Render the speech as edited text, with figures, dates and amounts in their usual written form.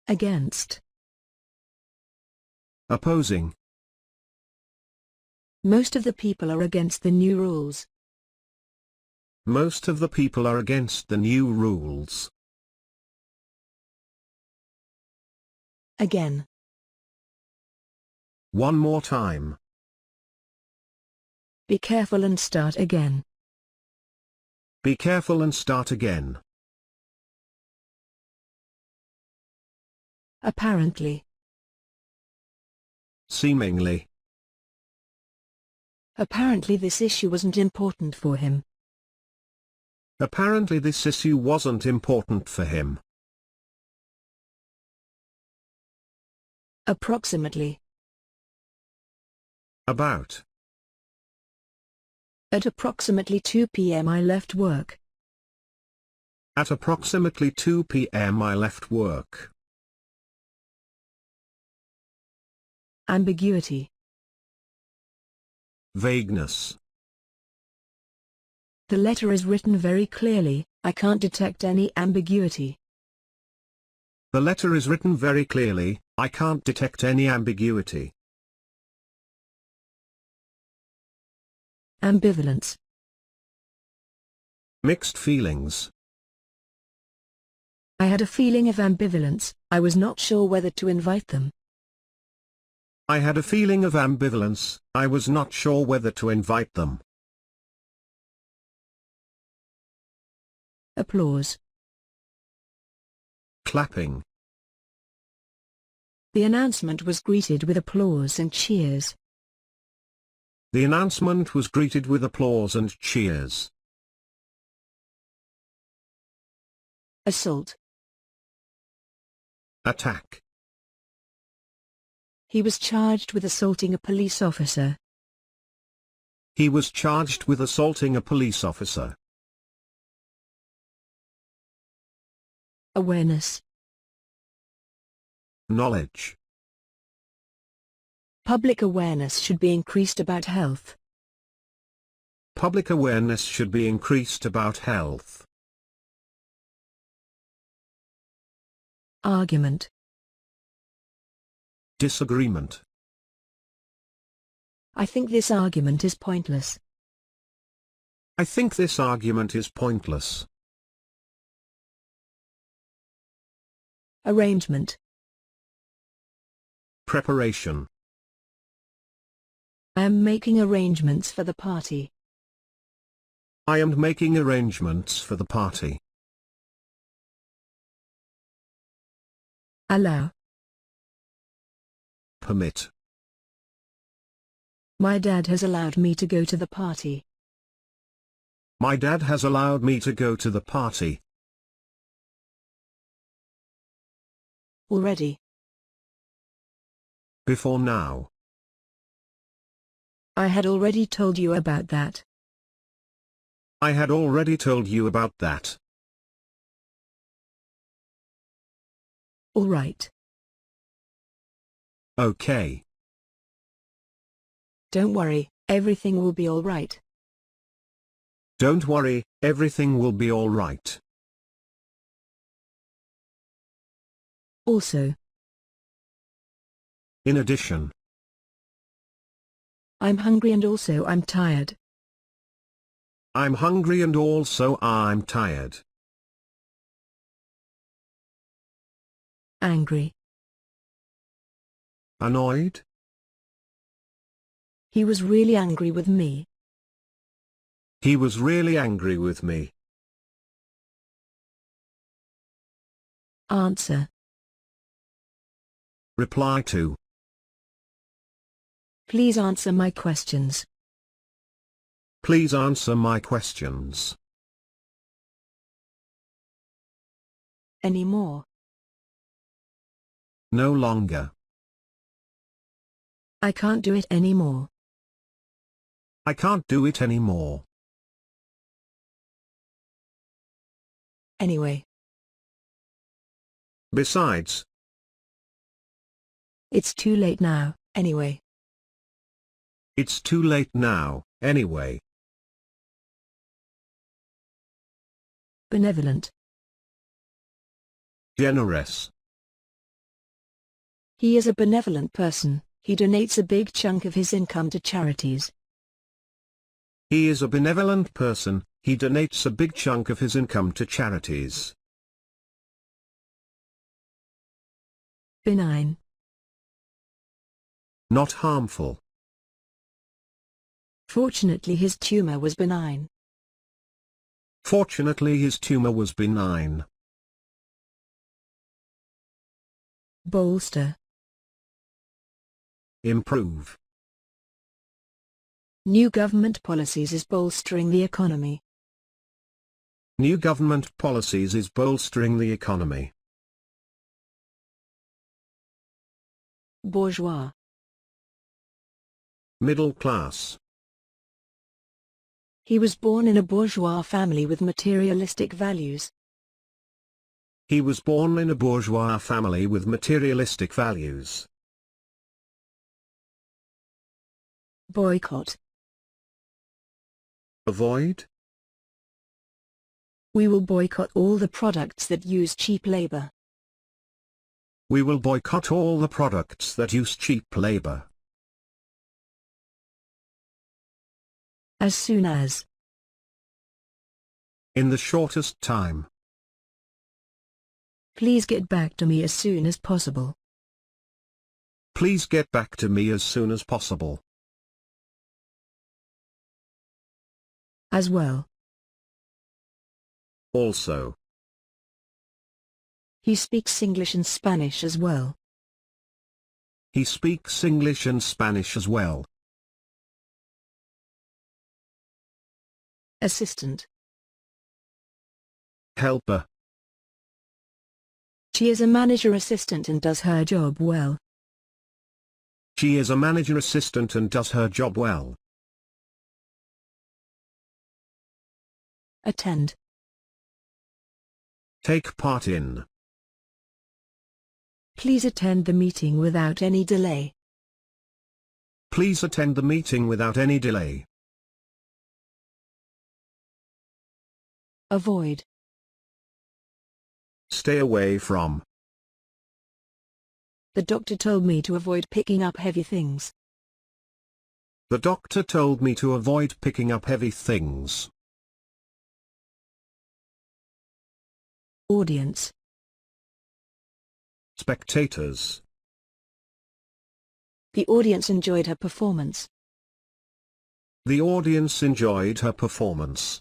Against. Opposing. Most of the people are against the new rules. Most of the people are against the new rules. Again. One more time. Be careful and start again. Be careful and start again. Apparently. Seemingly. Apparently this issue wasn't important for him. Apparently this issue wasn't important for him. Approximately. About. At approximately 2 p.m. I left work. At approximately 2 p.m. I left work. Ambiguity. Vagueness. The letter is written very clearly, I can't detect any ambiguity. The letter is written very clearly, I can't detect any ambiguity. Ambivalence. Mixed feelings. I had a feeling of ambivalence, I was not sure whether to invite them. I had a feeling of ambivalence, I was not sure whether to invite them. Applause. Clapping. The announcement was greeted with applause and cheers. The announcement was greeted with applause and cheers. Assault. Attack. He was charged with assaulting a police officer. He was charged with assaulting a police officer. Awareness. Knowledge. Public awareness should be increased about health. Public awareness should be increased about health. Argument. Disagreement. I think this argument is pointless. I think this argument is pointless. Arrangement. Preparation. I am making arrangements for the party. I am making arrangements for the party. Allow. Permit. My dad has allowed me to go to the party. My dad has allowed me to go to the party. Already. Before now. I had already told you about that. I had already told you about that. All right. Okay. Don't worry, everything will be all right. Don't worry, everything will be all right. Also. In addition. I'm hungry and also I'm tired. I'm hungry and also I'm tired. Angry. Annoyed? He was really angry with me. He was really angry with me. Answer. Reply to. Please answer my questions. Please answer my questions. Anymore. No longer. I can't do it anymore. I can't do it anymore. Anyway. Besides. It's too late now, anyway. It's too late now, anyway. Benevolent. Generous. He is a benevolent person, he donates a big chunk of his income to charities. He is a benevolent person, he donates a big chunk of his income to charities. Benign. Not harmful. Fortunately his tumor was benign. Fortunately his tumor was benign. Bolster. Improve. New government policies is bolstering the economy. New government policies is bolstering the economy. Bourgeois. Middle class. He was born in a bourgeois family with materialistic values. He was born in a bourgeois family with materialistic values. Boycott. Avoid. We will boycott all the products that use cheap labor. We will boycott all the products that use cheap labor. As soon as. In the shortest time. Please get back to me as soon as possible. Please get back to me as soon as possible. As well. Also. He speaks English and Spanish as well. He speaks English and Spanish as well. Assistant. Helper. She is a manager assistant and does her job well. She is a manager assistant and does her job well. Attend. Take part in. Please attend the meeting without any delay. Please attend the meeting without any delay. Avoid. Stay away from. The doctor told me to avoid picking up heavy things. The doctor told me to avoid picking up heavy things. Audience. Spectators. The audience enjoyed her performance. The audience enjoyed her performance.